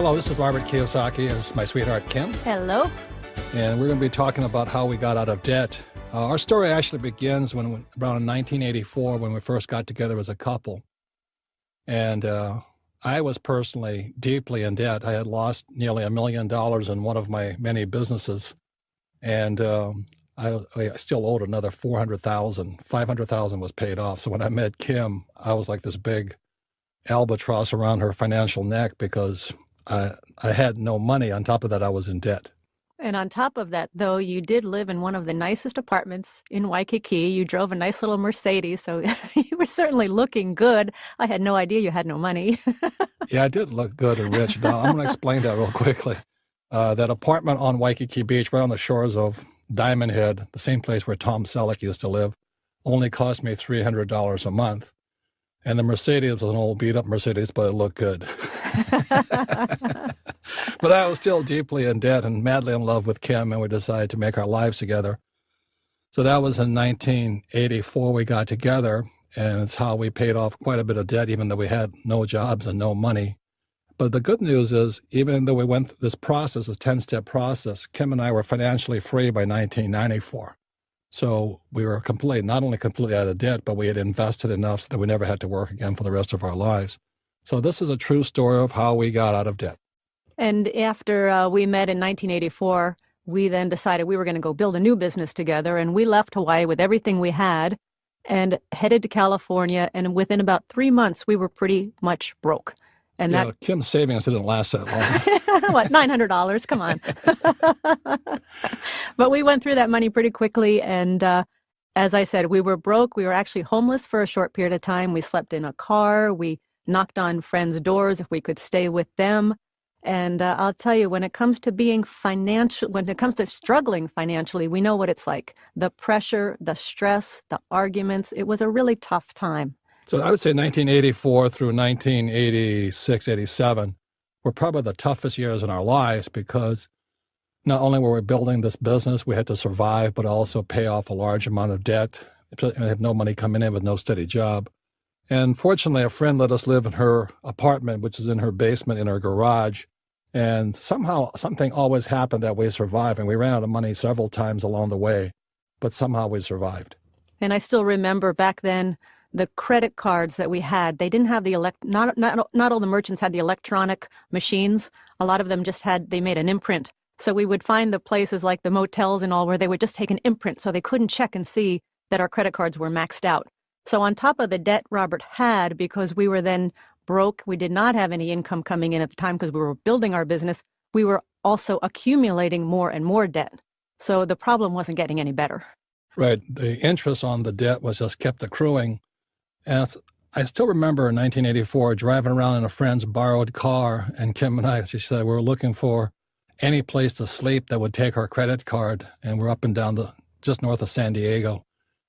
Hello, this is Robert Kiyosaki, and this is my sweetheart, Kim. Hello. And we're going to be talking about how we got out of debt. Our story actually begins around 1984 when we first got together as a couple. And I was personally deeply in debt. I had lost nearly $1 million in one of my many businesses. And I still owed another $400,000. $500,000 was paid off. So when I met Kim, I was like this big albatross around her financial neck because I had no money. On top of that, I was in debt. And on top of that, though, you did live in one of the nicest apartments in Waikiki. You drove a nice little Mercedes, so you were certainly looking good. I had no idea you had no money. Yeah, I did look good and rich. Now, I'm going to explain that real quickly. That apartment on Waikiki Beach, right on the shores of Diamond Head, the same place where Tom Selleck used to live, only cost me $300 a month. And the Mercedes was an old beat-up Mercedes, but it looked good. But I was still deeply in debt and madly in love with Kim, and we decided to make our lives together. So that was in 1984 we got together, and it's how we paid off quite a bit of debt, even though we had no jobs and no money. But the good news is, even though we went through this process, this 10-step process, Kim and I were financially free by 1994. So we were not only completely out of debt, but we had invested enough so that we never had to work again for the rest of our lives. So this is a true story of how we got out of debt. And after we met in 1984, we then decided we were going to go build a new business together. And we left Hawaii with everything we had and headed to California. And within about 3 months, we were pretty much broke. And yeah, Kim's savings didn't last that long. What, $900? Come on. But we went through that money pretty quickly. And as I said, we were broke. We were actually homeless for a short period of time. We slept in a car. We knocked on friends' doors if we could stay with them. And I'll tell you, when it comes to when it comes to struggling financially, we know what it's like. The pressure, the stress, the arguments. It was a really tough time. So I would say 1984 through 1986, 87 were probably the toughest years in our lives because not only were we building this business, we had to survive, but also pay off a large amount of debt. We have no money coming in with no steady job. And fortunately, a friend let us live in her apartment, which is in her basement, in her garage. And somehow something always happened that we survived. And we ran out of money several times along the way, but somehow we survived. And I still remember back then, the credit cards that we had, they didn't have not all the merchants had the electronic machines. A lot of them they made an imprint. So we would find the places like the motels and all where they would just take an imprint so they couldn't check and see that our credit cards were maxed out. So on top of the debt Robert had, because we were then broke, we did not have any income coming in at the time because we were building our business, we were also accumulating more and more debt. So the problem wasn't getting any better. Right. The interest on the debt was just kept accruing. And I still remember in 1984 driving around in a friend's borrowed car, and Kim and I, she said, we were looking for any place to sleep that would take our credit card, and we're up and down just north of San Diego,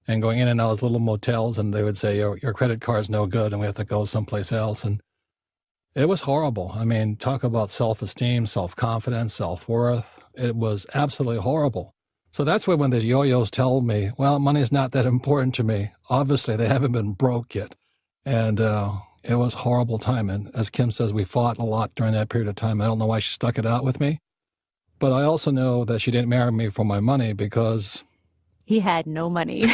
and going in and out of little motels, and they would say, your credit card's no good, and we have to go someplace else. And it was horrible. I mean, talk about self-esteem, self-confidence, self-worth. It was absolutely horrible. So that's when the yo-yos tell me, well, money's not that important to me. Obviously, they haven't been broke yet. And it was a horrible time. And as Kim says, we fought a lot during that period of time. I don't know why she stuck it out with me. But I also know that she didn't marry me for my money because he had no money.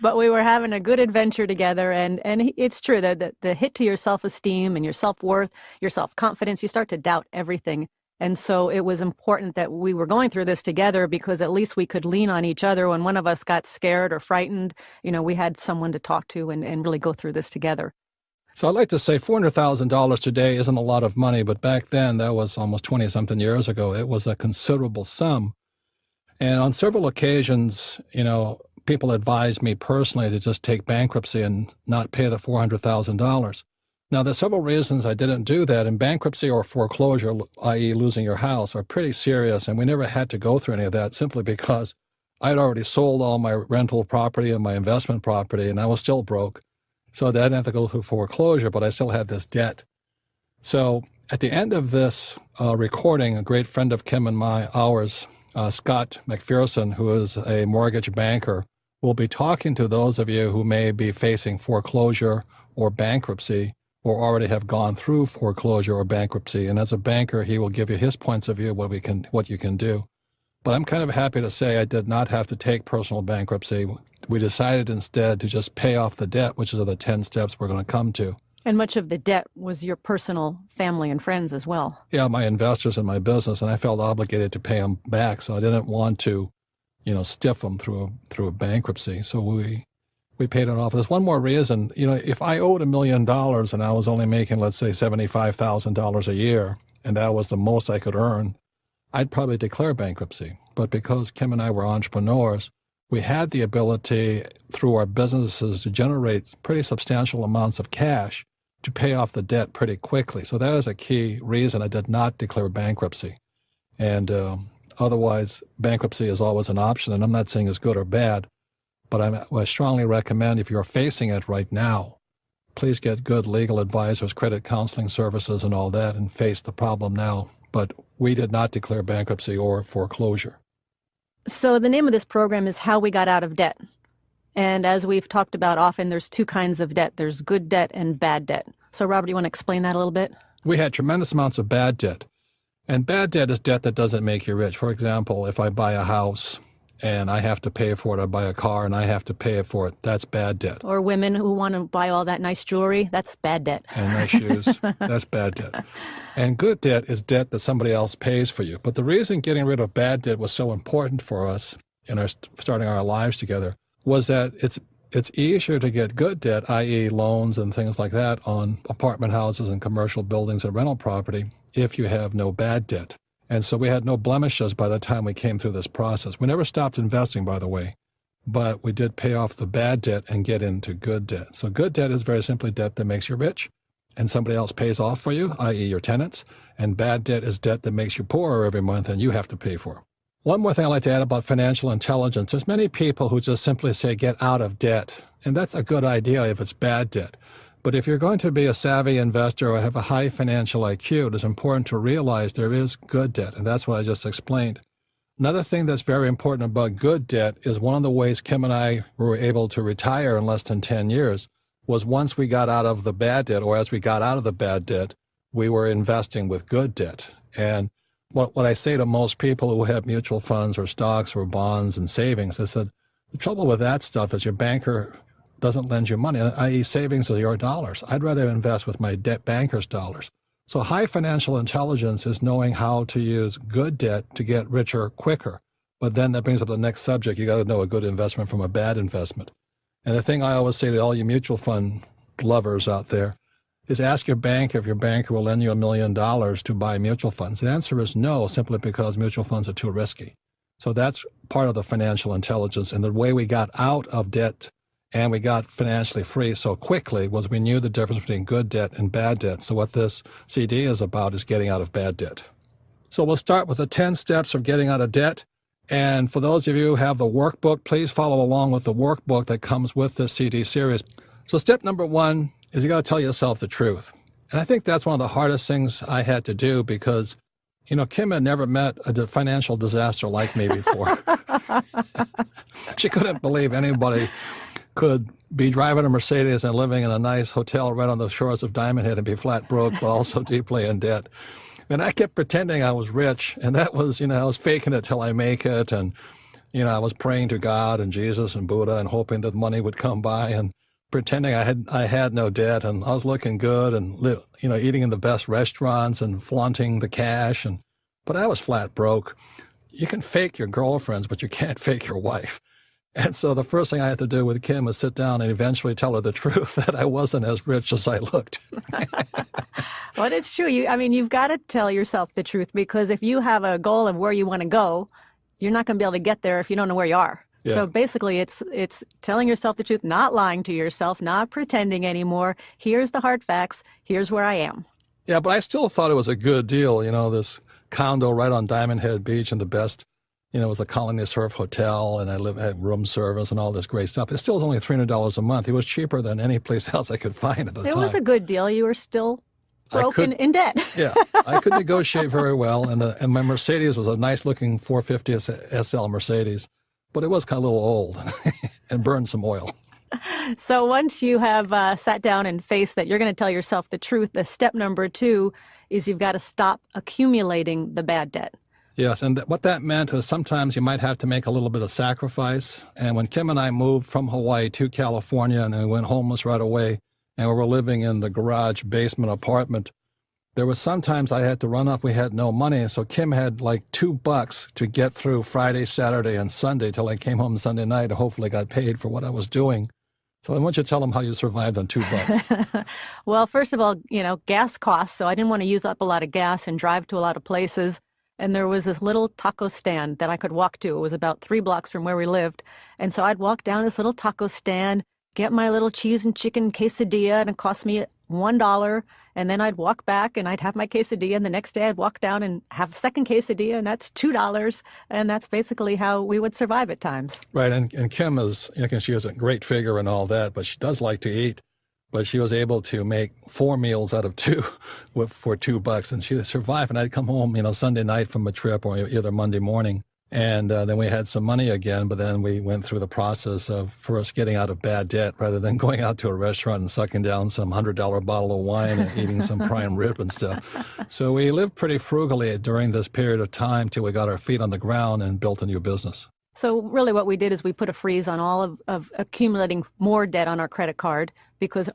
But we were having a good adventure together. And it's true that the hit to your self-esteem and your self-worth, your self-confidence, you start to doubt everything. And so it was important that we were going through this together because at least we could lean on each other. When one of us got scared or frightened, we had someone to talk to and really go through this together. So I'd like to say $400,000 today isn't a lot of money, but back then, that was almost 20-something years ago, it was a considerable sum. And on several occasions, people advised me personally to just take bankruptcy and not pay the $400,000. Now, there's several reasons I didn't do that, and bankruptcy or foreclosure, i.e. losing your house, are pretty serious, and we never had to go through any of that simply because I had already sold all my rental property and my investment property, and I was still broke. So I didn't have to go through foreclosure, but I still had this debt. So at the end of this recording, a great friend of Kim and ours, Scott McPherson, who is a mortgage banker, will be talking to those of you who may be facing foreclosure or bankruptcy or already have gone through foreclosure or bankruptcy. And as a banker, he will give you his points of view, what you can do. But I'm kind of happy to say I did not have to take personal bankruptcy. We decided instead to just pay off the debt, which are the 10 steps we're going to come to. And much of the debt was your personal family and friends as well. Yeah, my investors in my business, and I felt obligated to pay them back. So I didn't want to, stiff them through a bankruptcy. So we paid it off. There's one more reason. If I owed $1 million and I was only making, let's say, $75,000 a year, and that was the most I could earn, I'd probably declare bankruptcy. But because Kim and I were entrepreneurs, we had the ability through our businesses to generate pretty substantial amounts of cash to pay off the debt pretty quickly. So that is a key reason I did not declare bankruptcy. And otherwise, bankruptcy is always an option, and I'm not saying it's good or bad, but I strongly recommend if you're facing it right now, please get good legal advisors, credit counseling services, and all that, and face the problem now. But we did not declare bankruptcy or foreclosure. So the name of this program is How We Got Out of Debt. And as we've talked about often, there's two kinds of debt. There's good debt and bad debt. So Robert, you want to explain that a little bit? We had tremendous amounts of bad debt. And bad debt is debt that doesn't make you rich. For example, if I buy a house and I have to pay for it, I buy a car and I have to pay for it, that's bad debt. Or women who want to buy all that nice jewelry, that's bad debt. And nice shoes, that's bad debt. And good debt is debt that somebody else pays for you. But the reason getting rid of bad debt was so important for us in our starting our lives together was that it's easier to get good debt, i.e. loans and things like that on apartment houses and commercial buildings and rental property if you have no bad debt. And so we had no blemishes by the time we came through this process. We never stopped investing, by the way, but we did pay off the bad debt and get into good debt. So good debt is very simply debt that makes you rich and somebody else pays off for you, i.e. your tenants. And bad debt is debt that makes you poorer every month and you have to pay for. One more thing I'd like to add about financial intelligence. There's many people who just simply say get out of debt. And that's a good idea if it's bad debt. But if you're going to be a savvy investor or have a high financial IQ, it is important to realize there is good debt. And that's what I just explained. Another thing that's very important about good debt is one of the ways Kim and I were able to retire in less than 10 years was once we got out of the bad debt, or as we got out of the bad debt, we were investing with good debt. And what I say to most people who have mutual funds or stocks or bonds and savings, I said, the trouble with that stuff is your banker doesn't lend you money, i.e. savings are your dollars. I'd rather invest with my debt banker's dollars. So high financial intelligence is knowing how to use good debt to get richer quicker. But then that brings up the next subject. You got to know a good investment from a bad investment. And the thing I always say to all you mutual fund lovers out there is ask your bank if your banker will lend you $1 million to buy mutual funds. The answer is no, simply because mutual funds are too risky. So that's part of the financial intelligence. And the way we got out of debt and we got financially free so quickly was we knew the difference between good debt and bad debt. So what this CD is about is getting out of bad debt. So we'll start with the 10 steps of getting out of debt. And for those of you who have the workbook, please follow along with the workbook that comes with this CD series. So step number 1 is you got to tell yourself the truth. And I think that's one of the hardest things I had to do because, Kim had never met a financial disaster like me before. She couldn't believe anybody could be driving a Mercedes and living in a nice hotel right on the shores of Diamond Head and be flat broke, but also deeply in debt. And I kept pretending I was rich, and that was, I was faking it till I make it, and, I was praying to God and Jesus and Buddha and hoping that money would come by and pretending I had no debt, and I was looking good and, eating in the best restaurants and flaunting the cash, but I was flat broke. You can fake your girlfriends, but you can't fake your wife. And so the first thing I had to do with Kim was sit down and eventually tell her the truth that I wasn't as rich as I looked. Well, it's true. You've got to tell yourself the truth because if you have a goal of where you want to go, you're not going to be able to get there if you don't know where you are. Yeah. So basically, it's telling yourself the truth, not lying to yourself, not pretending anymore. Here's the hard facts. Here's where I am. Yeah, but I still thought it was a good deal. This condo right on Diamond Head Beach and the best. It was a Colony Surf hotel, and I had room service and all this great stuff. It still was only $300 a month. It was cheaper than any place else I could find at the time. It was a good deal. You were still broken in debt. Yeah, I could negotiate very well, and my Mercedes was a nice-looking 450 SL Mercedes, but it was kind of a little old and burned some oil. So once you have sat down and faced that you're going to tell yourself the truth, the step number 2 is you've got to stop accumulating the bad debt. Yes, and what that meant is sometimes you might have to make a little bit of sacrifice. And when Kim and I moved from Hawaii to California and then we went homeless right away, and we were living in the garage basement apartment, there was sometimes I had to run up. We had no money, and so Kim had like $2 to get through Friday, Saturday, and Sunday till I came home Sunday night and hopefully got paid for what I was doing. So I want you to tell them how you survived on $2. Well, first of all, gas costs. So I didn't want to use up a lot of gas and drive to a lot of places. And there was this little taco stand that I could walk to. It was about 3 blocks from where we lived. And so I'd walk down this little taco stand, get my little cheese and chicken quesadilla, and it cost me $1. And then I'd walk back and I'd have my quesadilla. And the next day I'd walk down and have a second quesadilla, and that's $2. And that's basically how we would survive at times. Right. And Kim is, she has a great figure and all that, but she does like to eat. But she was able to make 4 meals out of 2 for $2, and she survived. And I'd come home, Sunday night from a trip or either Monday morning, and then we had some money again. But then we went through the process of first getting out of bad debt rather than going out to a restaurant and sucking down some $100 bottle of wine and eating some prime rib and stuff. So we lived pretty frugally during this period of time till we got our feet on the ground and built a new business. So really what we did is we put a freeze on all of accumulating more debt on our credit card because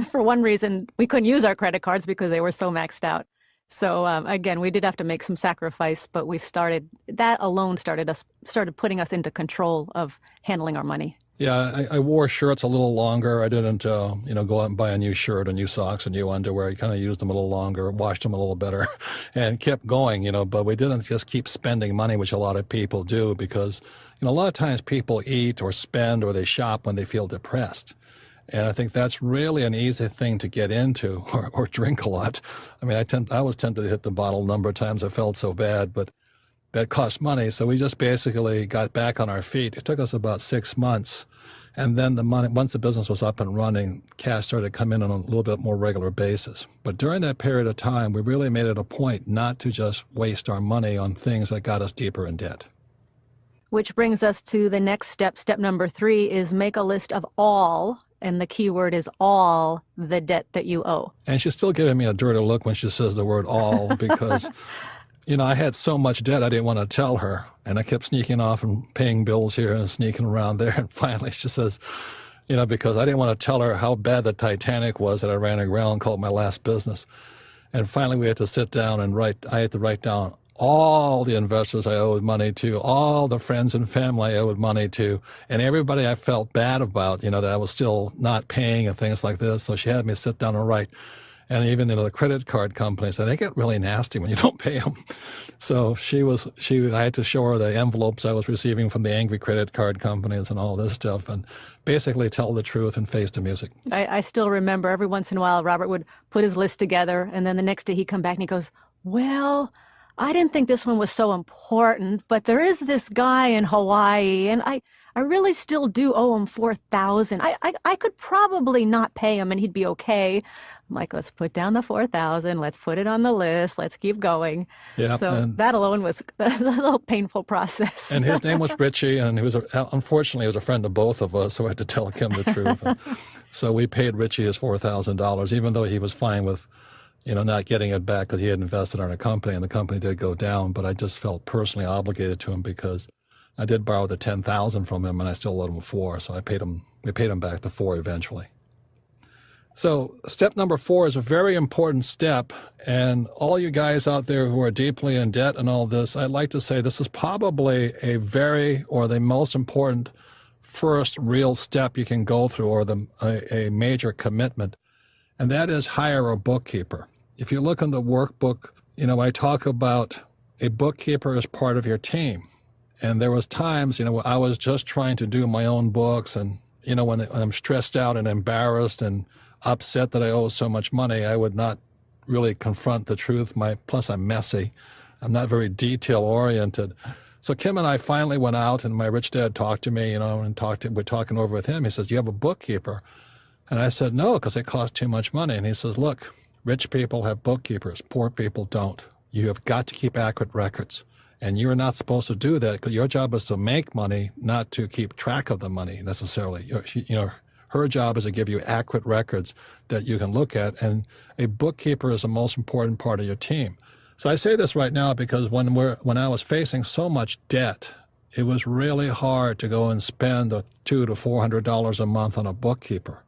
for one reason, we couldn't use our credit cards because they were so maxed out. So again, we did have to make some sacrifice, but that alone started putting us into control of handling our money. Yeah, I wore shirts a little longer. I didn't, go out and buy a new shirt, a new socks, a new underwear. I kind of used them a little longer, washed them a little better, and kept going, but we didn't just keep spending money, which a lot of people do, because, a lot of times people eat or spend or they shop when they feel depressed. And I think that's really an easy thing to get into or drink a lot. I mean, I was tempted to hit the bottle a number of times. I felt so bad, but that cost money. So we just basically got back on our feet. It took us about 6 months. And then the money, once the business was up and running, cash started to come in on a little bit more regular basis. But during that period of time, we really made it a point not to just waste our money on things that got us deeper in debt. Which brings us to the next step. Step number 3 is make a list of all, and the key word is all, the debt that you owe. And she's still giving me a dirty look when she says the word all because, I had so much debt I didn't want to tell her. And I kept sneaking off and paying bills here and sneaking around there. And finally she says, because I didn't want to tell her how bad the Titanic was that I ran aground and called my last business. And finally we had to sit down and I had to write down all the investors I owed money to, all the friends and family I owed money to, and everybody I felt bad about, that I was still not paying and things like this. So she had me sit down and write. And even, the credit card companies, they get really nasty when you don't pay them. So I had to show her the envelopes I was receiving from the angry credit card companies and all this stuff, and basically tell the truth and face the music. I still remember every once in a while, Robert would put his list together, and then the next day he'd come back and he goes, well, I didn't think this one was so important, but there is this guy in Hawaii, and I really still do owe him $4,000. I could probably not pay him, and he'd be okay. I'm like, let's put down the $4,000. Let's put it on the list. Let's keep going. Yeah. So that alone was a little painful process. And his name was Richie, and unfortunately, he was a friend of both of us, so I had to tell him the truth. So we paid Richie his $4,000, even though he was fine with not getting it back because he had invested in a company and the company did go down. But I just felt personally obligated to him because I did borrow the $10,000 from him and I still owed him $4,000. So we paid him back the $4,000 eventually. So step number 4 is a very important step. And all you guys out there who are deeply in debt and all this, I'd like to say this is probably the most important first real step you can go through, or a major commitment. And that is hire a bookkeeper. If you look in the workbook, I talk about a bookkeeper as part of your team. And there was times, I was just trying to do my own books. And, when I'm stressed out and embarrassed and upset that I owe so much money, I would not really confront the truth. Plus I'm messy. I'm not very detail oriented. So Kim and I finally went out, and my rich dad talked to me, and we're talking over with him. He says, do you have a bookkeeper? And I said, no, because it costs too much money. And he says, look, rich people have bookkeepers. Poor people don't. You have got to keep accurate records. And you're not supposed to do that because your job is to make money, not to keep track of the money necessarily. Her job is to give you accurate records that you can look at, and a bookkeeper is the most important part of your team. So I say this right now because when I was facing so much debt, it was really hard to go and spend the $200 to $400 a month on a bookkeeper.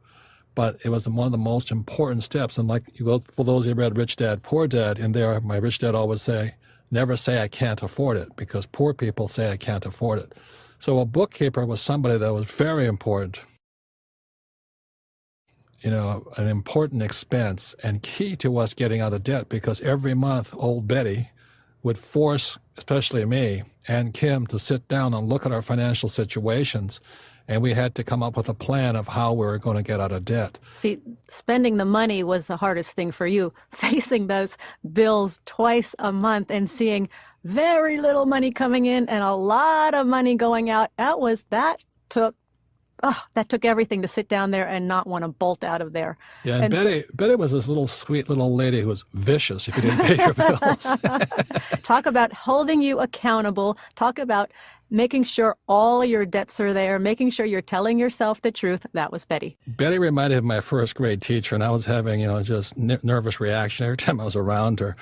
But it was one of the most important steps. And like you go, for those who read Rich Dad, Poor Dad, in there, my rich dad always say, never say I can't afford it, because poor people say I can't afford it. So a bookkeeper was somebody that was very important, an important expense and key to us getting out of debt, because every month old Betty would force, especially me and Kim, to sit down and look at our financial situations, and we had to come up with a plan of how we were going to get out of debt. See, spending the money was the hardest thing for you, facing those bills twice a month and seeing very little money coming in and a lot of money going out. That took everything to sit down there and not want to bolt out of there. Yeah, and Betty was this little sweet little lady who was vicious if you didn't pay your bills. Talk about holding you accountable. Talk about making sure all your debts are there, making sure you're telling yourself the truth. That was Betty. Betty reminded me of my first grade teacher, and I was having, just nervous reaction every time I was around her.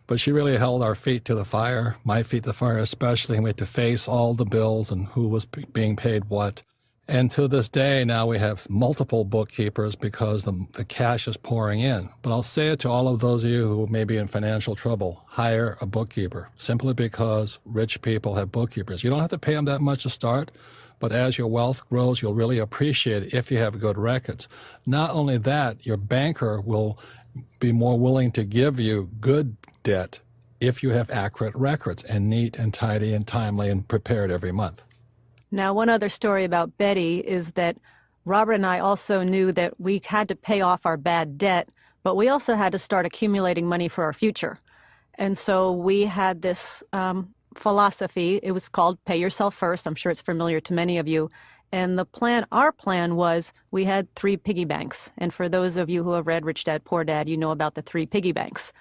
But she really held our feet to the fire, my feet to the fire especially, and we had to face all the bills and who was being paid what. And to this day, now we have multiple bookkeepers because the cash is pouring in. But I'll say it to all of those of you who may be in financial trouble, hire a bookkeeper, simply because rich people have bookkeepers. You don't have to pay them that much to start, but as your wealth grows, you'll really appreciate it if you have good records. Not only that, your banker will be more willing to give you good debt if you have accurate records and neat and tidy and timely and prepared every month. Now, one other story about Betty is that Robert and I also knew that we had to pay off our bad debt, but we also had to start accumulating money for our future. And so we had this philosophy. It was called Pay Yourself First. I'm sure it's familiar to many of you. And our plan was we had 3 piggy banks. And for those of you who have read Rich Dad, Poor Dad, you know about the 3 piggy banks.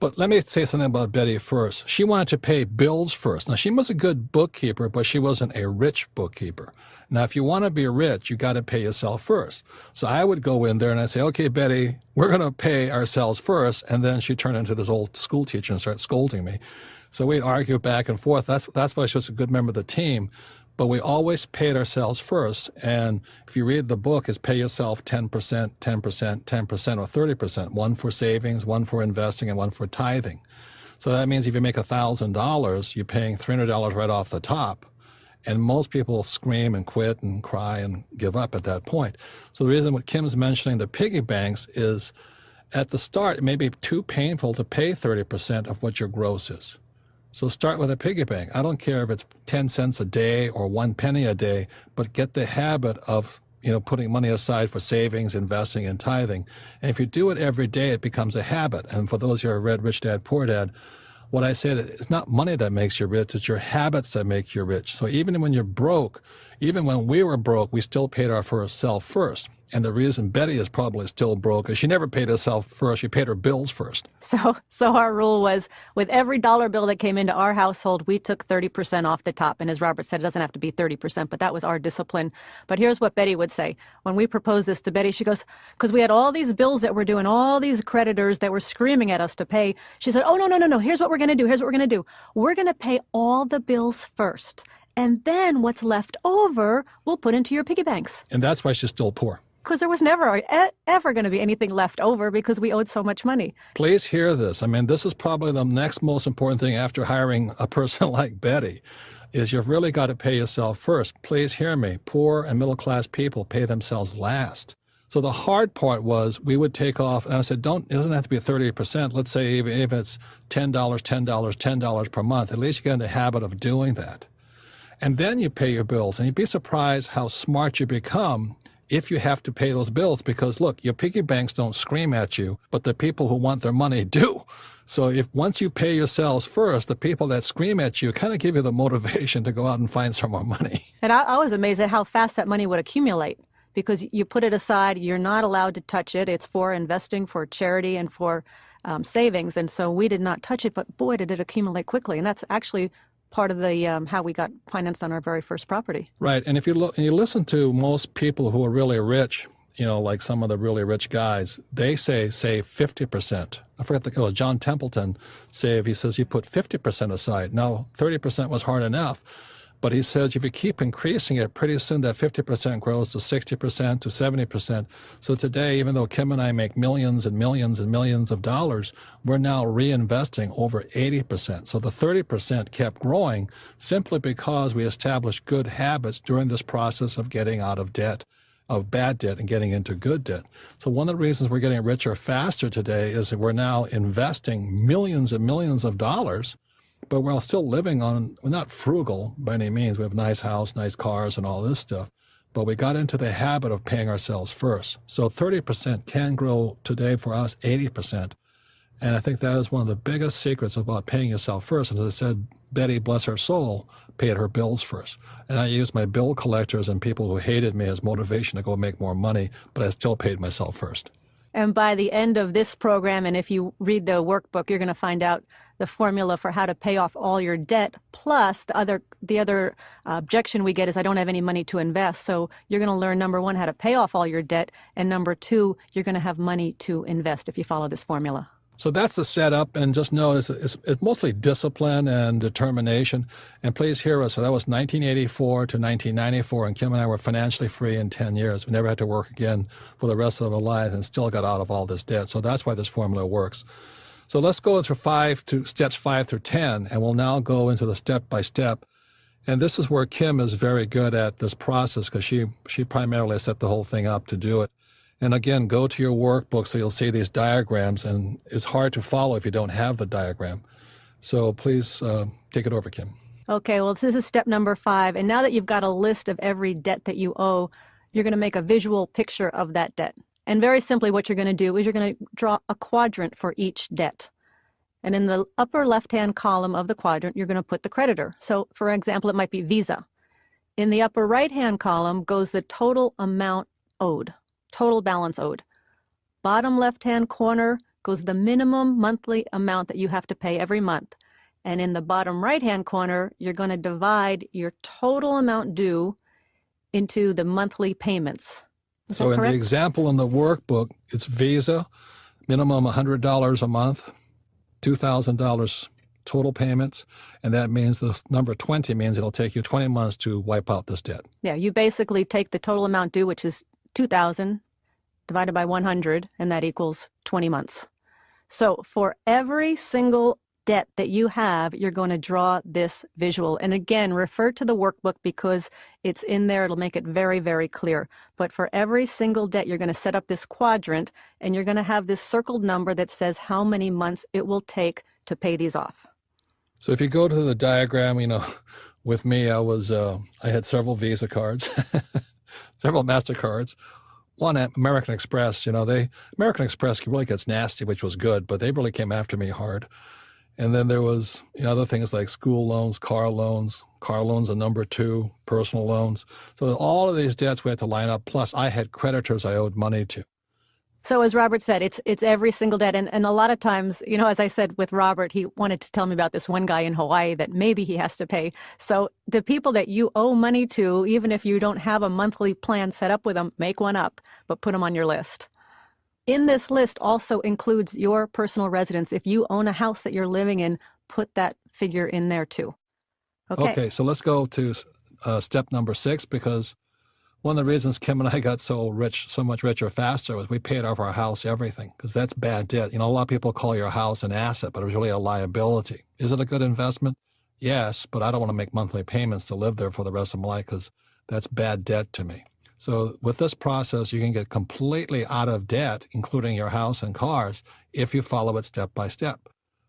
But let me say something about Betty first. She wanted to pay bills first. Now, she was a good bookkeeper, but she wasn't a rich bookkeeper. Now, if you want to be rich, you got to pay yourself first. So I would go in there and I'd say, okay, Betty, we're going to pay ourselves first. And then she'd turn into this old school teacher and start scolding me. So we'd argue back and forth. That's why she was a good member of the team. But we always paid ourselves first. And if you read the book, it's pay yourself 10%, 10%, 10%, or 30%. One for savings, one for investing, and one for tithing. So that means if you make $1,000, you're paying $300 right off the top. And most people scream and quit and cry and give up at that point. So the reason what Kim's mentioning the piggy banks is at the start, it may be too painful to pay 30% of what your gross is. So start with a piggy bank. I don't care if it's 10 cents a day or 1 penny a day, but get the habit of, putting money aside for savings, investing, and tithing. And if you do it every day, it becomes a habit. And for those who have read Rich Dad, Poor Dad, what I said, it's not money that makes you rich, it's your habits that make you rich. So even when you're broke, even when we were broke, we still paid ourselves first. And the reason Betty is probably still broke is she never paid herself first. She paid her bills first. So our rule was with every dollar bill that came into our household, we took 30% off the top. And as Robert said, it doesn't have to be 30%, but that was our discipline. But here's what Betty would say. When we proposed this to Betty, she goes, because we had all these bills that were due and all these creditors that were screaming at us to pay. She said, oh, no. Here's what we're going to do. We're going to pay all the bills first. And then what's left over, we'll put into your piggy banks. And that's why she's still poor. Because there was never, ever going to be anything left over because we owed so much money. Please hear this. I mean, this is probably the next most important thing after hiring a person like Betty, is you've really got to pay yourself first. Please hear me. Poor and middle-class people pay themselves last. So the hard part was we would take off, and I said, it doesn't have to be 30%. Let's say even if it's $10, $10 per month, at least you get in the habit of doing that. And then you pay your bills, and you'd be surprised how smart you become if you have to pay those bills, because look, your piggy banks don't scream at you, but the people who want their money do. So if once you pay yourselves first, the people that scream at you kind of give you the motivation to go out and find some more money. And I was amazed at how fast that money would accumulate, because you put it aside, you're not allowed to touch it. It's for investing, for charity, and for savings. And so we did not touch it, but boy, did it accumulate quickly. And that's actually part of the how we got financed on our very first property. Right. And if you look and you listen to most people who are really rich, like some of the really rich guys, they say save 50%. I forget John Templeton he says you put 50% aside. Now, 30% was hard enough, but he says if you keep increasing it, pretty soon that 50% grows to 60% to 70%. So today, even though Kim and I make millions and millions and millions of dollars, we're now reinvesting over 80%. So the 30% kept growing simply because we established good habits during this process of getting out of debt, of bad debt, and getting into good debt. So one of the reasons we're getting richer faster today is that we're now investing millions and millions of dollars, but we're still living we're not frugal by any means. We have a nice house, nice cars, and all this stuff. But we got into the habit of paying ourselves first. So 30% can grow today for us 80%. And I think that is one of the biggest secrets about paying yourself first. As I said, Betty, bless her soul, paid her bills first. And I used my bill collectors and people who hated me as motivation to go make more money, but I still paid myself first. And by the end of this program, and if you read the workbook, you're going to find out the formula for how to pay off all your debt. Plus, the other objection we get is I don't have any money to invest. So you're going to learn, number one, how to pay off all your debt. And number two, you're going to have money to invest if you follow this formula. So that's the setup, and just know it's mostly discipline and determination. And please hear us. So that was 1984 to 1994, and Kim and I were financially free in 10 years. We never had to work again for the rest of our lives and still got out of all this debt. So that's why this formula works. So let's go through steps 5 through 10, and we'll now go into the step-by-step. And this is where Kim is very good at this process because she primarily set the whole thing up to do it. And again, go to your workbook so you'll see these diagrams, and it's hard to follow if you don't have the diagram. So please take it over, Kim. Okay, well, this is step number 5. And now that you've got a list of every debt that you owe, you're going to make a visual picture of that debt. And very simply, what you're going to do is you're going to draw a quadrant for each debt. And in the upper left-hand column of the quadrant, you're going to put the creditor. So, for example, it might be Visa. In the upper right-hand column goes the total amount owed. Total balance owed. Bottom left-hand corner goes the minimum monthly amount that you have to pay every month. And in the bottom right-hand corner, you're going to divide your total amount due into the monthly payments. So in the example in the workbook, it's Visa, minimum $100 a month, $2,000 total payments, and that means the number 20 means it'll take you 20 months to wipe out this debt. Yeah, you basically take the total amount due, which is $2,000 divided by 100, and that equals 20 months. So for every single debt that you have, you're going to draw this visual. And again, refer to the workbook because it's in there. It'll make it very, very clear. But for every single debt, you're going to set up this quadrant, and you're going to have this circled number that says how many months it will take to pay these off. So if you go to the diagram, with me, I had several Visa cards, several MasterCards. One at American Express, American Express really gets nasty, which was good, but they really came after me hard. And then there was other things like school loans, car loans are number 2, personal loans. So all of these debts we had to line up. Plus, I had creditors I owed money to. So as Robert said, it's every single debt. And a lot of times, as I said with Robert, he wanted to tell me about this one guy in Hawaii that maybe he has to pay. So the people that you owe money to, even if you don't have a monthly plan set up with them, make one up, but put them on your list. In this list also includes your personal residence. If you own a house that you're living in, put that figure in there too. Okay, so let's go to step number 6, because one of the reasons Kim and I got so much richer faster was we paid off our house, everything, because that's bad debt. A lot of people call your house an asset, but it was really a liability. Is it a good investment? Yes, but I don't want to make monthly payments to live there for the rest of my life because that's bad debt to me. So with this process, you can get completely out of debt, including your house and cars, if you follow it step by step.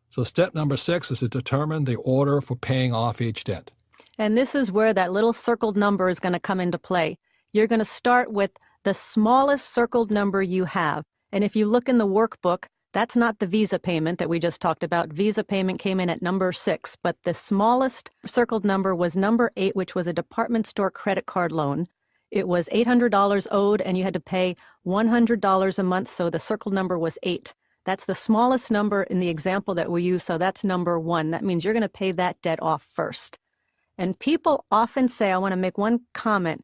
So step number 6 is to determine the order for paying off each debt. And this is where that little circled number is going to come into play. You're going to start with the smallest circled number you have. And if you look in the workbook, that's not the Visa payment that we just talked about. Visa payment came in at number 6, but the smallest circled number was number 8, which was a department store credit card loan. It was $800 owed, and you had to pay $100 a month, so the circled number was 8. That's the smallest number in the example that we use, so that's number 1. That means you're going to pay that debt off first. And people often say, I want to make one comment,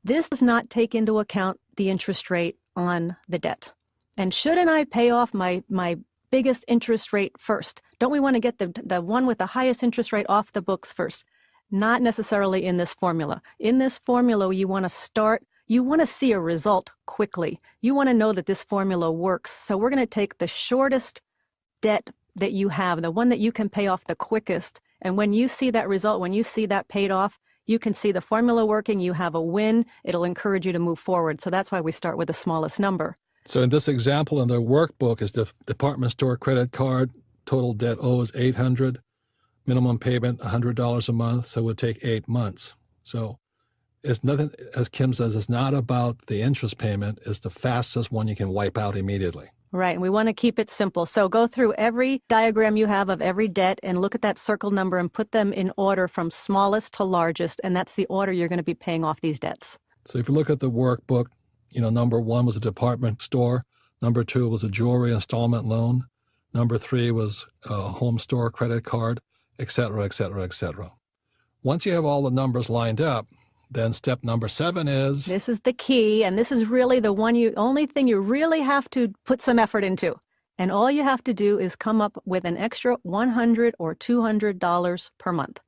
This does not take into account the interest rate on the debt. And shouldn't I pay off my biggest interest rate first? Don't we want to get the one with the highest interest rate off the books first? Not necessarily in this formula. In this formula, you want to see a result quickly. You want to know that this formula works. So we're going to take the shortest debt that you have, the one that you can pay off the quickest. And when you see that result, when you see that paid off, you can see the formula working, you have a win, it'll encourage you to move forward. So that's why we start with the smallest number. So in this example, in the workbook, is the department store credit card, total debt owes $800, minimum payment $100 a month, so it would take 8 months. So it's nothing, as Kim says, it's not about the interest payment, it's the fastest one you can wipe out immediately. Right, and we want to keep it simple. So go through every diagram you have of every debt and look at that circle number and put them in order from smallest to largest, and that's the order you're going to be paying off these debts. So if you look at the workbook, number 1 was a department store, number 2 was a jewelry installment loan, number 3 was a home store credit card, et cetera, et cetera, et cetera. Once you have all the numbers lined up, then step number 7 is... This is the key, and this is really the only thing you really have to put some effort into. And all you have to do is come up with an extra $100 or $200 per month.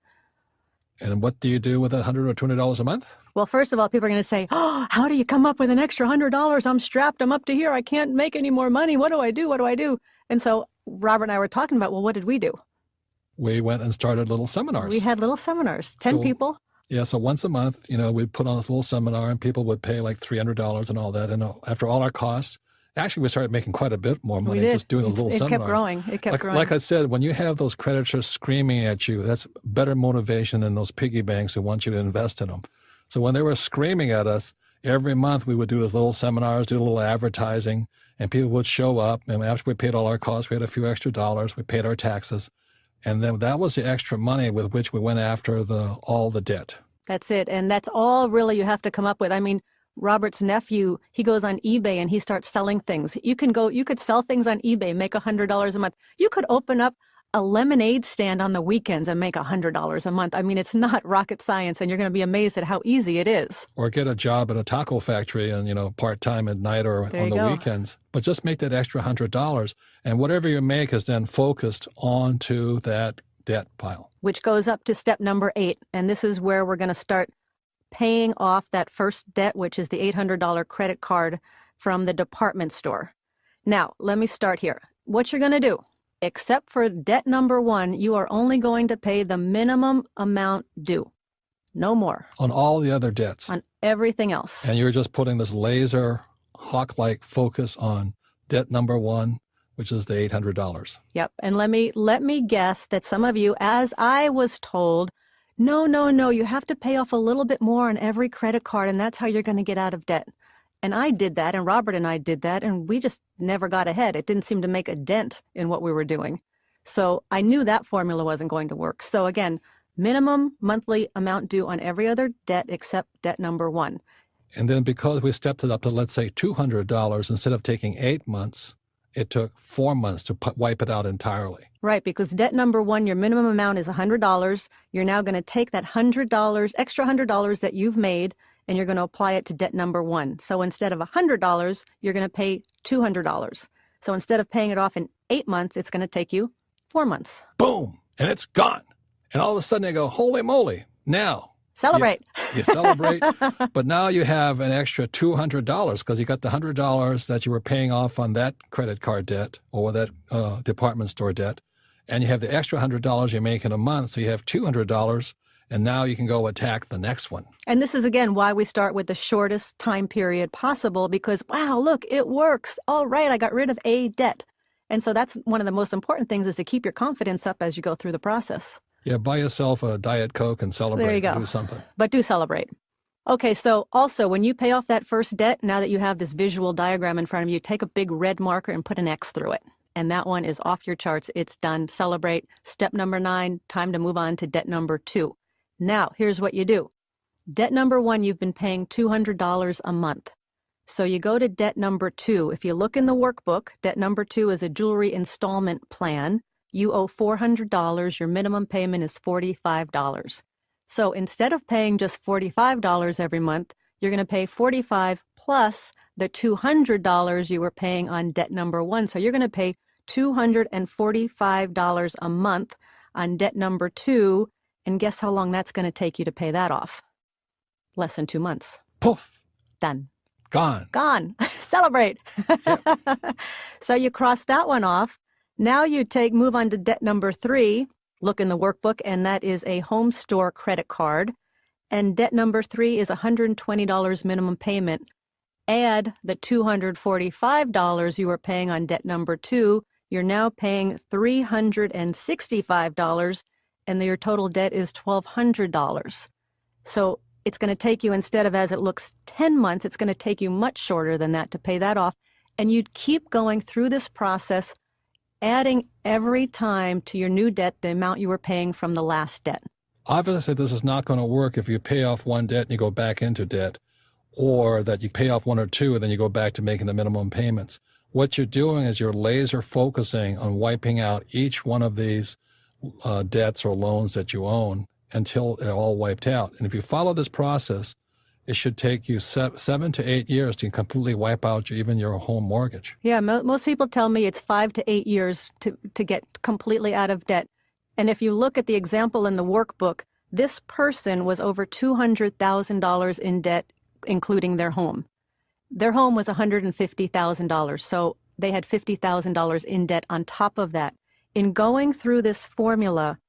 And what do you do with that $100 or $200 a month? Well, first of all, people are going to say, oh, how do you come up with an extra $100? I'm strapped. I'm up to here. I can't make any more money. What do I do? What do I do? And so Robert and I were talking about, well, what did we do? We went and started little seminars. We had little seminars, 10 people. Yeah, so once a month, we'd put on this little seminar and people would pay like $300 and all that. And after all our costs, actually we started making quite a bit more money just doing those little seminars. It kept growing. Like I said, when you have those creditors screaming at you, that's better motivation than those piggy banks who want you to invest in them. So when they were screaming at us, every month we would do those little seminars, do a little advertising, and people would show up. And after we paid all our costs, we had a few extra dollars, we paid our taxes. And then that was the extra money with which we went after all the debt. That's it. And that's all really you have to come up with. I mean, Robert's nephew, he goes on eBay and he starts selling things. You could sell things on eBay, make $100 a month. You could open up a lemonade stand on the weekends and make $100 a month. I mean, it's not rocket science, and you're going to be amazed at how easy it is. Or get a job at a taco factory and, part-time at night or on the weekends. But just make that extra $100, and whatever you make is then focused onto that debt pile. Which goes up to step number 8, and this is where we're going to start paying off that first debt, which is the $800 credit card from the department store. Now, let me start here. What you're going to do, except for debt number 1, you are only going to pay the minimum amount due. No more. On all the other debts. On everything else. And you're just putting this laser hawk-like focus on debt number 1, which is the $800. Yep. And let me guess that some of you, as I was told, no, you have to pay off a little bit more on every credit card, and that's how you're going to get out of debt. And I did that, and Robert and I did that, and we just never got ahead. It didn't seem to make a dent in what we were doing. So I knew that formula wasn't going to work. So again, minimum monthly amount due on every other debt except debt number 1. And then because we stepped it up to, let's say, $200, instead of taking 8 months, it took 4 months to wipe it out entirely. Right, because debt number 1, your minimum amount is $100. You're now going to take that extra $100 that you've made, and you're going to apply it to debt number 1. So instead of $100, you're going to pay $200. So instead of paying it off in 8 months, it's going to take you 4 months. Boom! And it's gone. And all of a sudden they go, holy moly, now. Celebrate. You celebrate, but now you have an extra $200 because you got the $100 that you were paying off on that credit card debt or that department store debt, and you have the extra $100 you make in a month, so you have $200, and now you can go attack the next one. And this is, again, why we start with the shortest time period possible, because, wow, look, it works. All right, I got rid of a debt. And so that's one of the most important things, is to keep your confidence up as you go through the process. Yeah, buy yourself a Diet Coke and celebrate. There you go. Do something. But do celebrate. Okay, so also when you pay off that first debt, now that you have this visual diagram in front of you, take a big red marker and put an X through it. And that one is off your charts. It's done. Celebrate. Step number 9, time to move on to debt number 2. Now, here's what you do. Debt number 1, you've been paying $200 a month. So you go to debt number 2. If you look in the workbook, debt number 2 is a jewelry installment plan. You owe $400. Your minimum payment is $45. So instead of paying just $45 every month, you're going to pay $45 plus the $200 you were paying on debt number 1. So you're going to pay $245 a month on debt number 2. And guess how long that's going to take you to pay that off? Less than 2 months. Poof. Done. Gone. Gone. Celebrate. Yep. So you cross that one off. Now you move on to debt number 3. Look in the workbook, and that is a home store credit card. And debt number 3 is $120 minimum payment. Add the $245 you were paying on debt number 2. You're now paying $365, and your total debt is $1,200. So it's going to take you, instead of, as it looks, 10 months, it's going to take you much shorter than that to pay that off. And you'd keep going through this process, adding every time to your new debt the amount you were paying from the last debt. Obviously, this is not going to work if you pay off one debt and you go back into debt, or that you pay off one or two and then you go back to making the minimum payments. What you're doing is you're laser focusing on wiping out each one of these debts or loans that you own until they're all wiped out. And if you follow this process, it should take you 7 to 8 years to completely wipe out even your home mortgage. Yeah, most people tell me it's 5 to 8 years to get completely out of debt. And if you look at the example in the workbook, this person was over $200,000 in debt, including their home. Their home was $150,000, so they had $50,000 in debt on top of that. In going through this formula,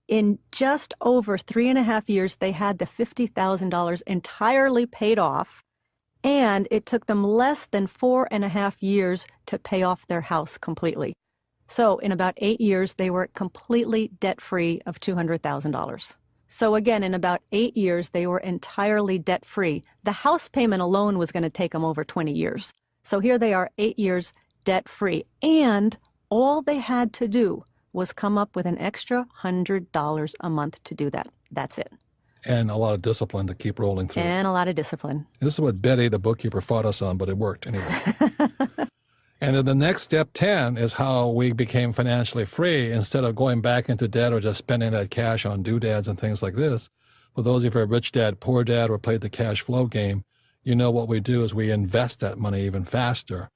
in just over 3.5 years, they had the $50,000 entirely paid off, and it took them less than 4.5 years to pay off their house completely. So in about 8 years, they were completely debt-free of $200,000. So again, in about 8 years, they were entirely debt-free. The house payment alone was going to take them over 20 years. So here they are, 8 years debt-free. And all they had to do was come up with an extra $100 a month to do that. That's it. And a lot of discipline to keep rolling through. And a lot of discipline. This is what Betty, the bookkeeper, fought us on, but it worked anyway. And then the next step 10 is how we became financially free instead of going back into debt or just spending that cash on doodads and things like this. For those of you who are rich dad, poor dad, or played the cash flow game, you know what we do is we invest that money even faster.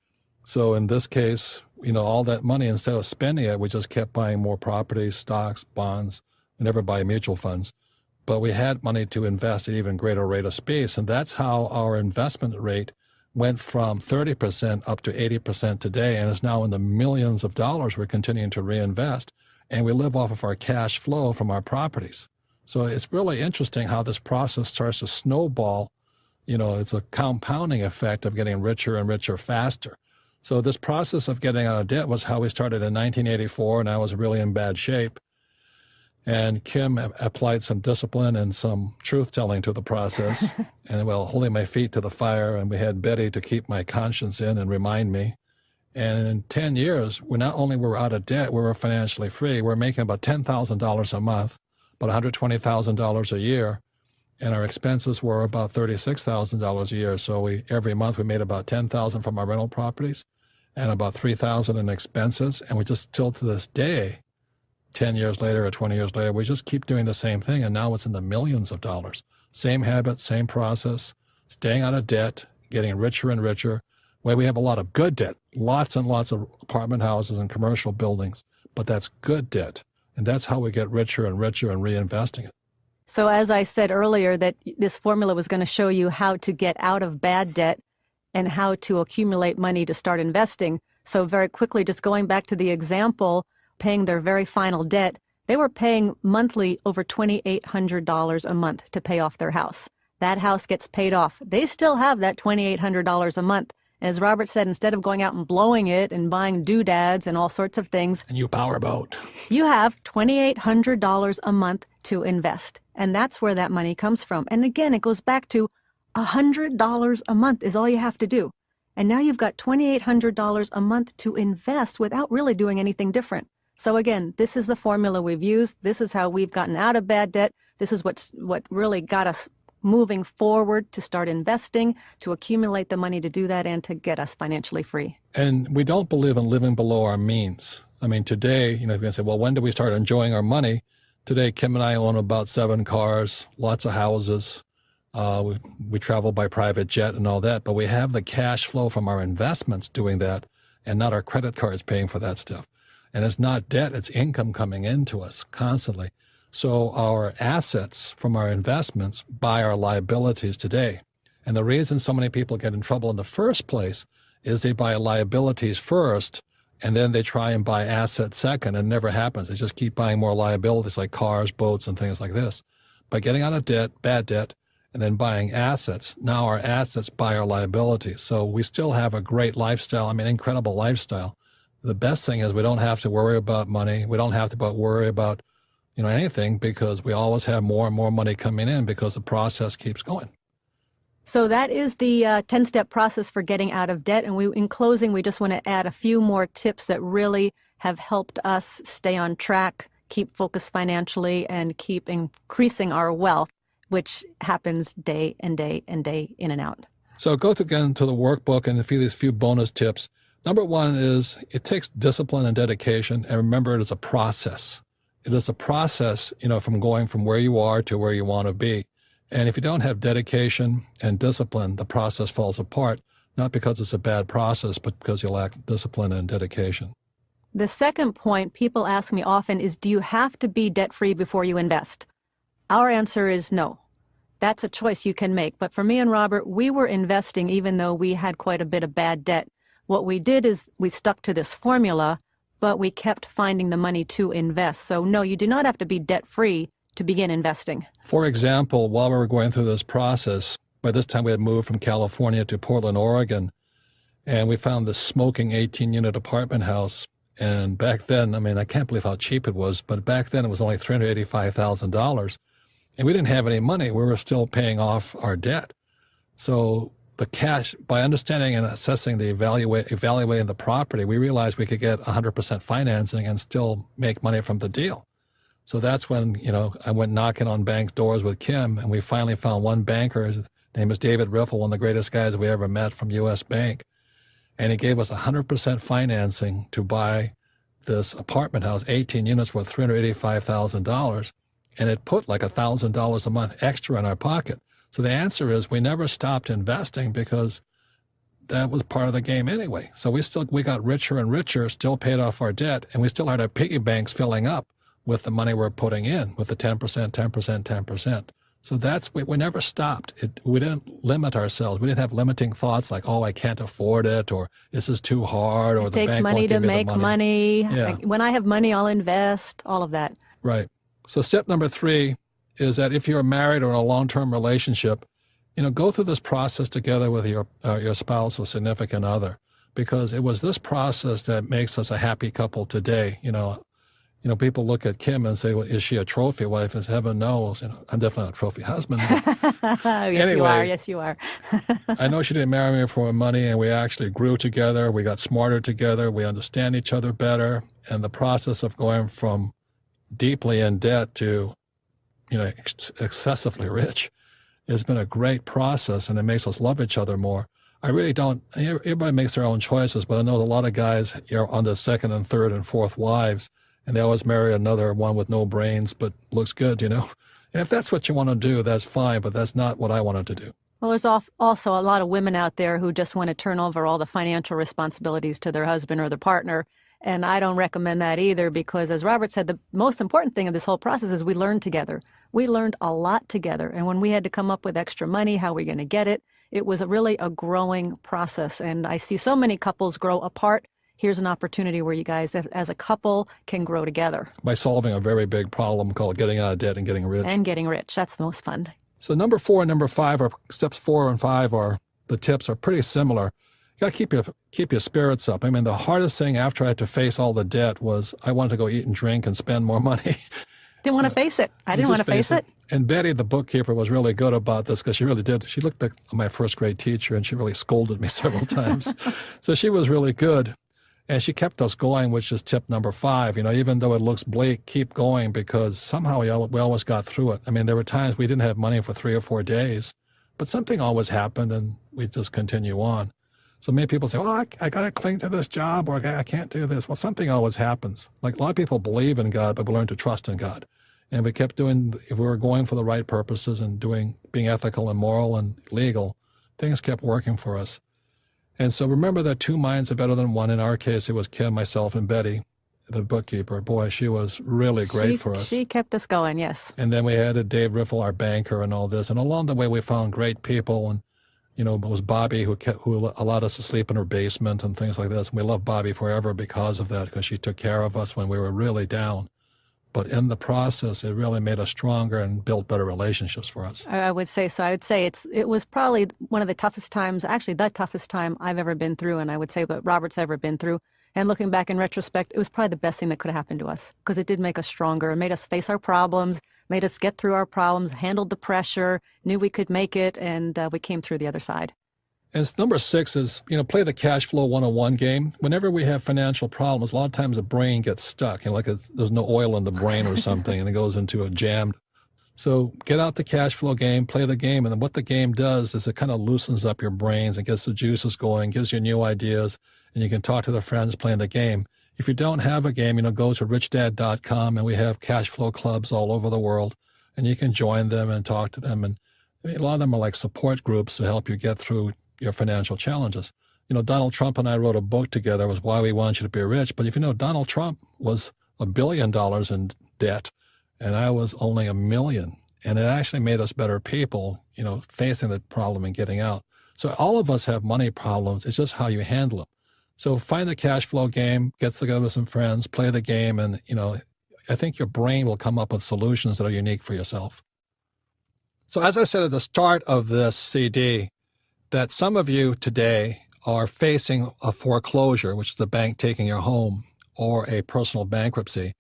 So in this case, all that money, instead of spending it, we just kept buying more properties, stocks, bonds. We never buy mutual funds. But we had money to invest at even greater rate of speed. And that's how our investment rate went from 30% up to 80% today, and is now in the millions of dollars we're continuing to reinvest. And we live off of our cash flow from our properties. So it's really interesting how this process starts to snowball. It's a compounding effect of getting richer and richer faster. So this process of getting out of debt was how we started in 1984, and I was really in bad shape. And Kim applied some discipline and some truth-telling to the process, and holding my feet to the fire, and we had Betty to keep my conscience in and remind me. And in 10 years, we not only were out of debt, we were financially free. We're making about $10,000 a month, about $120,000 a year, and our expenses were about $36,000 a year. So every month we made about $10,000 from our rental properties and about $3,000 in expenses, and we just still to this day, 10 years later or 20 years later, we just keep doing the same thing, and now it's in the millions of dollars. Same habit, same process, staying out of debt, getting richer and richer. We have a lot of good debt, lots and lots of apartment houses and commercial buildings, but that's good debt, and that's how we get richer and richer and reinvesting it. So as I said earlier, that this formula was going to show you how to get out of bad debt and how to accumulate money to start investing. So very quickly, just going back to the example, paying their very final debt, they were paying monthly over $2,800 a month to pay off their house. That house gets paid off. They still have that $2,800 a month. And as Robert said, instead of going out and blowing it and buying doodads and all sorts of things, and you powerboat, you have $2,800 a month to invest. And that's where that money comes from. And again, it goes back to $100 a month is all you have to do. And now you've got $2,800 a month to invest without really doing anything different. So again, this is the formula we've used. This is how we've gotten out of bad debt. This is what really got us moving forward to start investing, to accumulate the money to do that, and to get us financially free. And we don't believe in living below our means. I mean, today, you can say, well, when do we start enjoying our money? Today, Kim and I own about 7 cars, lots of houses. We travel by private jet and all that, but we have the cash flow from our investments doing that and not our credit cards paying for that stuff. And it's not debt, it's income coming into us constantly. So our assets from our investments buy our liabilities today. And the reason so many people get in trouble in the first place is they buy liabilities first, and then they try and buy assets second, and it never happens. They just keep buying more liabilities like cars, boats, and things like this. By getting out of debt, bad debt, and then buying assets, now our assets buy our liabilities. So we still have a great lifestyle, incredible lifestyle. The best thing is we don't have to worry about money. We don't have to worry about anything, because we always have more and more money coming in because the process keeps going. So that is the 10-step process for getting out of debt. And in closing, we just want to add a few more tips that really have helped us stay on track, keep focused financially, and keep increasing our wealth, which happens day and day and day in and out. So go again to the workbook and these few bonus tips. Number one is it takes discipline and dedication. And remember, it is a process. It is a process, from going from where you are to where you want to be. And if you don't have dedication and discipline, the process falls apart, not because it's a bad process, but because you lack discipline and dedication. The second point people ask me often is, do you have to be debt-free before you invest? Our answer is no. That's a choice you can make. But for me and Robert, we were investing even though we had quite a bit of bad debt. What we did is we stuck to this formula, but we kept finding the money to invest. So no, you do not have to be debt-free to begin investing. For example, while we were going through this process, by this time we had moved from California to Portland, Oregon, and we found this smoking 18-unit apartment house. And back then, I can't believe how cheap it was, but back then it was only $385,000. And we didn't have any money. We were still paying off our debt. So the cash, by understanding and assessing evaluating the property, we realized we could get 100% financing and still make money from the deal. So that's when, I went knocking on bank doors with Kim, and we finally found one banker. His name is David Riffle, one of the greatest guys we ever met from U.S. Bank. And he gave us 100% financing to buy this apartment house, 18 units worth $385,000. And it put like $1,000 a month extra in our pocket. So the answer is we never stopped investing because that was part of the game anyway. So we got richer and richer, still paid off our debt, and we still had our piggy banks filling up with the money we're putting in, with the 10%, 10%, 10%. So we never stopped. We didn't limit ourselves. We didn't have limiting thoughts like, oh, I can't afford it, or this is too hard, or the bank won't give me the money. It takes money to make money. Yeah. When I have money, I'll invest, all of that. Right. So step number 3 is that if you're married or in a long-term relationship, go through this process together with your spouse or significant other, because it was this process that makes us a happy couple today. People look at Kim and say, well, is she a trophy wife? And heaven knows, I'm definitely not a trophy husband. Yes, anyway, you are. Yes, you are. I know she didn't marry me for money, and we actually grew together. We got smarter together. We understand each other better. And the process of going from deeply in debt to, excessively rich has been a great process, and it makes us love each other more. I really don't, everybody makes their own choices, but I know a lot of guys are on the second and third and fourth wives, and they always marry another one with no brains, but looks good, And if that's what you want to do, that's fine, but that's not what I wanted to do. Well, there's also a lot of women out there who just want to turn over all the financial responsibilities to their husband or their partner. And I don't recommend that either, because as Robert said, the most important thing of this whole process is we learned together. We learned a lot together. And when we had to come up with extra money, how are we going to get it? It was really a growing process. And I see so many couples grow apart. Here's an opportunity where you guys, as a couple, can grow together. By solving a very big problem called getting out of debt and getting rich. And getting rich. That's the most fun. So number 4 and number 5 are steps 4 and 5 are the tips are pretty similar. You got to keep your spirits up. The hardest thing after I had to face all the debt was I wanted to go eat and drink and spend more money. Didn't want to face it. I didn't want to face it. And Betty, the bookkeeper, was really good about this because she really did. She looked like my first grade teacher, and she really scolded me several times. So she was really good. And she kept us going, which is tip number 5. Even though it looks bleak, keep going, because somehow we always got through it. There were times we didn't have money for 3 or 4 days, but something always happened, and we just continue on. So many people say, well, I got to cling to this job, or I can't do this. Well, something always happens. Like a lot of people believe in God, but we learn to trust in God. And we kept doing, if we were going for the right purposes and being ethical and moral and legal, things kept working for us. And so remember that two minds are better than one. In our case, it was Kim, myself, and Betty, the bookkeeper. Boy, she was really great for us. She kept us going, yes. And then we added Dave Riffle, our banker, and all this. And along the way, we found great people. And, it was Bobby who allowed us to sleep in her basement and things like this. And we love Bobby forever because of that, because she took care of us when we were really down. But in the process, it really made us stronger and built better relationships for us. I would say so. I would say it was probably one of the toughest times, actually the toughest time I've ever been through, and I would say that Robert's ever been through. And looking back in retrospect, it was probably the best thing that could have happened to us, because it did make us stronger. It made us face our problems, made us get through our problems, handled the pressure, knew we could make it, and we came through the other side. And number 6 is, play the cash flow 101 game. Whenever we have financial problems, a lot of times the brain gets stuck, there's no oil in the brain or something, and it goes into a jam. So get out the cash flow game, play the game, and then what the game does is it kind of loosens up your brains and gets the juices going, gives you new ideas, and you can talk to the friends playing the game. If you don't have a game, go to richdad.com, and we have cash flow clubs all over the world, and you can join them and talk to them. And a lot of them are like support groups to help you get through your financial challenges. Donald Trump and I wrote a book together, was Why We Want You to Be Rich. But if Donald Trump was $1 billion in debt, and I was only $1 million. And it actually made us better people, facing the problem and getting out. So all of us have money problems. It's just how you handle them. So find the cash flow game, get together with some friends, play the game, and, I think your brain will come up with solutions that are unique for yourself. So as I said at the start of this CD, that some of you today are facing a foreclosure, which is the bank taking your home, or a personal bankruptcy,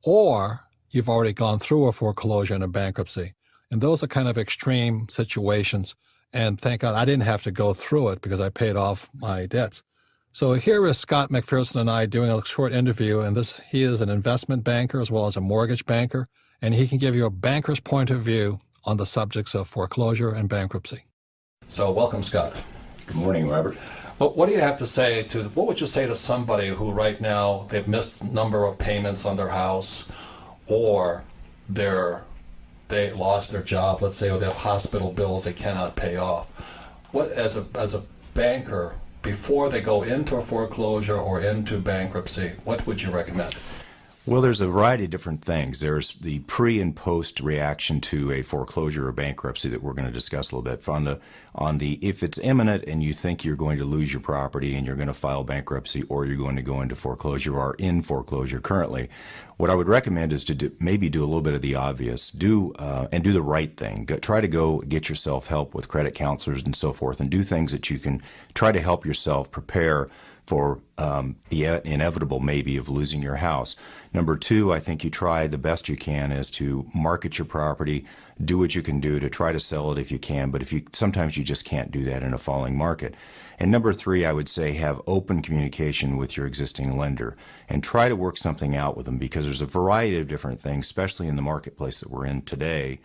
or you've already gone through a foreclosure and a bankruptcy. And those are kind of extreme situations. And thank God I didn't have to go through it because I paid off my debts. So here is Scott McPherson and I doing a short interview, and he is an investment banker as well as a mortgage banker, and he can give you a banker's point of view on the subjects of foreclosure and bankruptcy. So welcome, Scott. Good morning, Robert. Well, what would you say to somebody who right now they've missed a number of payments on their house, or they lost their job, let's say, or they have hospital bills they cannot pay off? What, as a banker, before they go into a foreclosure or into bankruptcy, what would you recommend? Well, there's a variety of different things. There's the pre and post reaction to a foreclosure or bankruptcy that we're going to discuss a little bit. On the if it's imminent and you think you're going to lose your property and you're going to file bankruptcy, or you're going to go into foreclosure or are in foreclosure currently, what I would recommend is to maybe do a little bit of the obvious, and do the right thing. Try to go get yourself help with credit counselors and so forth, and do things that you can try to help yourself prepare for the inevitable maybe of losing your house. Number 2, I think you try the best you can is to market your property, do what you can do to try to sell it if you can, but sometimes you just can't do that in a falling market. And number 3, I would say have open communication with your existing lender and try to work something out with them, because there's a variety of different things, especially in the marketplace that we're in today,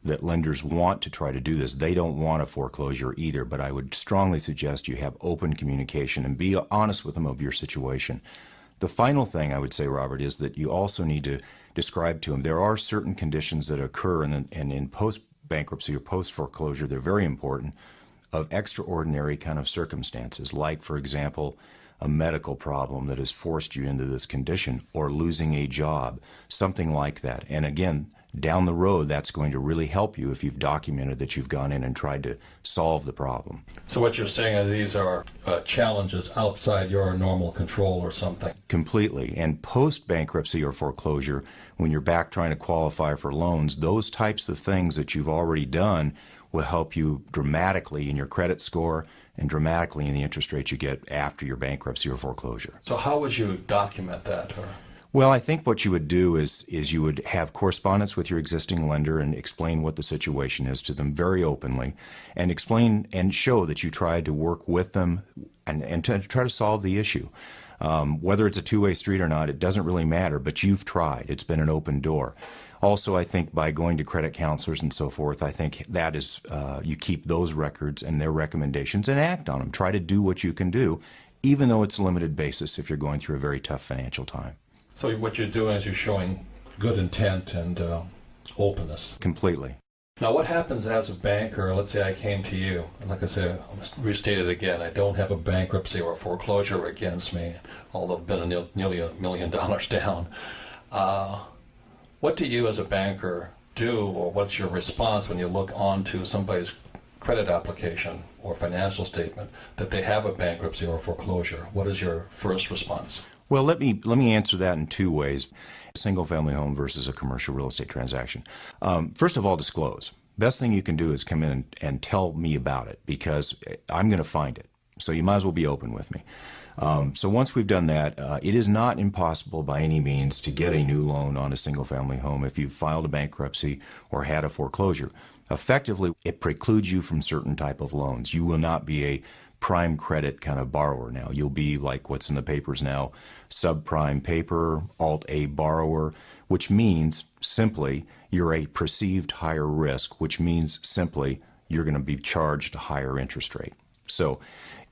that lenders want to try to do this. They don't want a foreclosure either, but I would strongly suggest you have open communication and be honest with them of your situation. The final thing I would say, Robert, is that you also need to describe to them there are certain conditions that occur in post-bankruptcy or post-foreclosure, they're very important, of extraordinary kind of circumstances, like, for example, a medical problem that has forced you into this condition, or losing a job, something like that. And again, down the road, that's going to really help you if you've documented that you've gone in and tried to solve the problem. So what you're saying is these are challenges outside your normal control or something? Completely. And post-bankruptcy or foreclosure, when you're back trying to qualify for loans, those types of things that you've already done will help you dramatically in your credit score and dramatically in the interest rate you get after your bankruptcy or foreclosure. So how would you document that? Well, I think what you would do is you would have correspondence with your existing lender and explain what the situation is to them very openly, and explain and show that you tried to work with them and to try to solve the issue. Whether it's a two-way street or not, it doesn't really matter, but you've tried. It's been an open door. Also, I think by going to credit counselors and so forth, I think that is, you keep those records and their recommendations and act on them. Try to do what you can do, even though it's a limited basis if you're going through a very tough financial time. So what you're doing is you're showing good intent and openness. Completely. Now, what happens as a banker? Let's say I came to you, and like I said, I'll just restate it again. I don't have a bankruptcy or a foreclosure against me, although I've been nearly $1 million down. What do you as a banker do, or what's your response when you look onto somebody's credit application or financial statement that they have a bankruptcy or foreclosure? What is your first response? Well, let me answer that in two ways. A single-family home versus a commercial real estate transaction. First of all, disclose. Best thing you can do is come in and tell me about it, because I'm going to find it. So you might as well be open with me. So once we've done that, it is not impossible by any means to get a new loan on a single-family home if you've filed a bankruptcy or had a foreclosure. Effectively, it precludes you from certain type of loans. You will not be a prime credit kind of borrower now. You'll be like what's in the papers now, subprime paper, alt-A borrower, which means simply you're a perceived higher risk, which means simply you're going to be charged a higher interest rate. So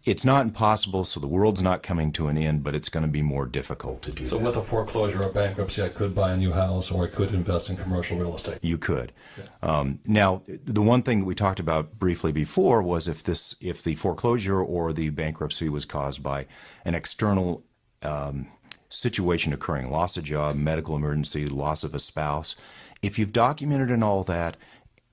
it's not impossible, so the world's not coming to an end, but it's going to be more difficult to do So that. with a foreclosure or bankruptcy, I could buy a new house, or I could invest in commercial real estate. You could. Now, the one thing that we talked about briefly before was if the foreclosure or the bankruptcy was caused by an external situation occurring, loss of job, medical emergency, loss of a spouse, if you've documented and all that,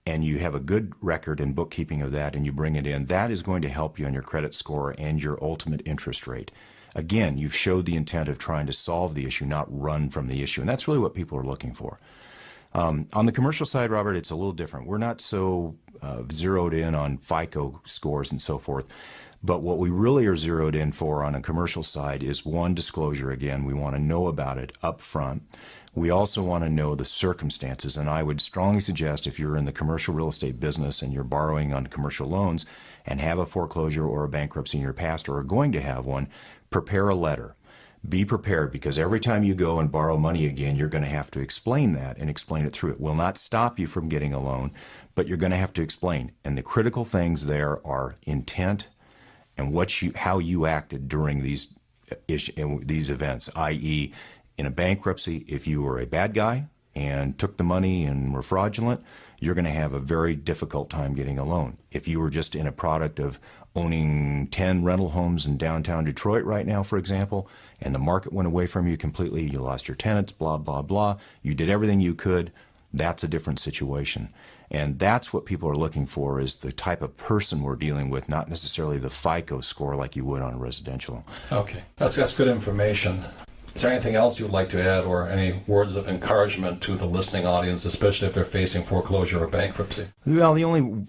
and you have a good record and bookkeeping of that, and you bring it in, that is going to help you on your credit score and your ultimate interest rate. Again, you've showed the intent of trying to solve the issue, not run from the issue, and that's really what people are looking for. On the commercial side, Robert, it's a little different. We're not so zeroed in on FICO scores and so forth, but what we really are zeroed in for on a commercial side is one, disclosure. Again, we want to know about it up front. We also want to know the circumstances, and I would strongly suggest if you're in the commercial real estate business and you're borrowing on commercial loans and have a foreclosure or a bankruptcy in your past or are going to have one, prepare a letter. Be prepared, because every time you go and borrow money again, you're going to have to explain that and explain it through. It will not stop you from getting a loan, but you're going to have to explain. And the critical things there are intent and how you acted during these events, i.e., in a bankruptcy, if you were a bad guy and took the money and were fraudulent, you're going to have a very difficult time getting a loan. If you were just in a product of owning 10 rental homes in downtown Detroit right now, for example, and the market went away from you completely, you lost your tenants, blah, blah, blah, you did everything you could, that's a different situation. And that's what people are looking for, is the type of person we're dealing with, not necessarily the FICO score like you would on a residential. Okay, that's good information. Is there anything else you'd like to add, or any words of encouragement to the listening audience, especially if they're facing foreclosure or bankruptcy? Well, the only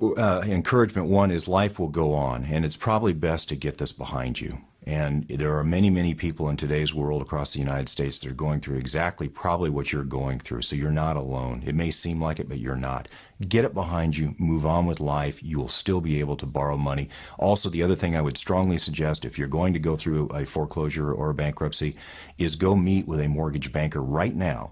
encouragement, one, is life will go on, and it's probably best to get this behind you. And there are many, many people in today's world across the United States that are going through exactly probably what you're going through. So you're not alone. It may seem like it, but you're not. Get it behind you. Move on with life. You will still be able to borrow money. Also, the other thing I would strongly suggest, if you're going to go through a foreclosure or a bankruptcy, is go meet with a mortgage banker right now.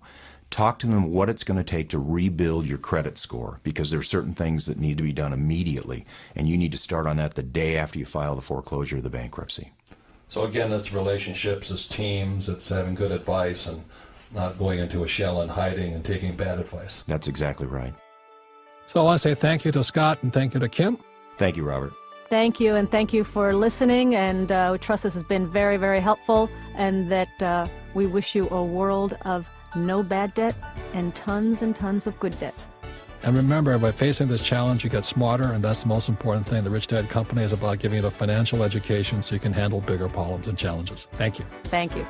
Talk to them what it's going to take to rebuild your credit score, because there are certain things that need to be done immediately, and you need to start on that the day after you file the foreclosure or the bankruptcy. So again, it's relationships, it's teams, it's having good advice and not going into a shell and hiding and taking bad advice. That's exactly right. So I want to say thank you to Scott and thank you to Kim. Thank you, Robert. Thank you, and thank you for listening, and we trust this has been very, very helpful, and that we wish you a world of no bad debt and tons of good debt. And remember, by facing this challenge, you get smarter, and that's the most important thing. The Rich Dad Company is about giving you the financial education so you can handle bigger problems and challenges. Thank you. Thank you.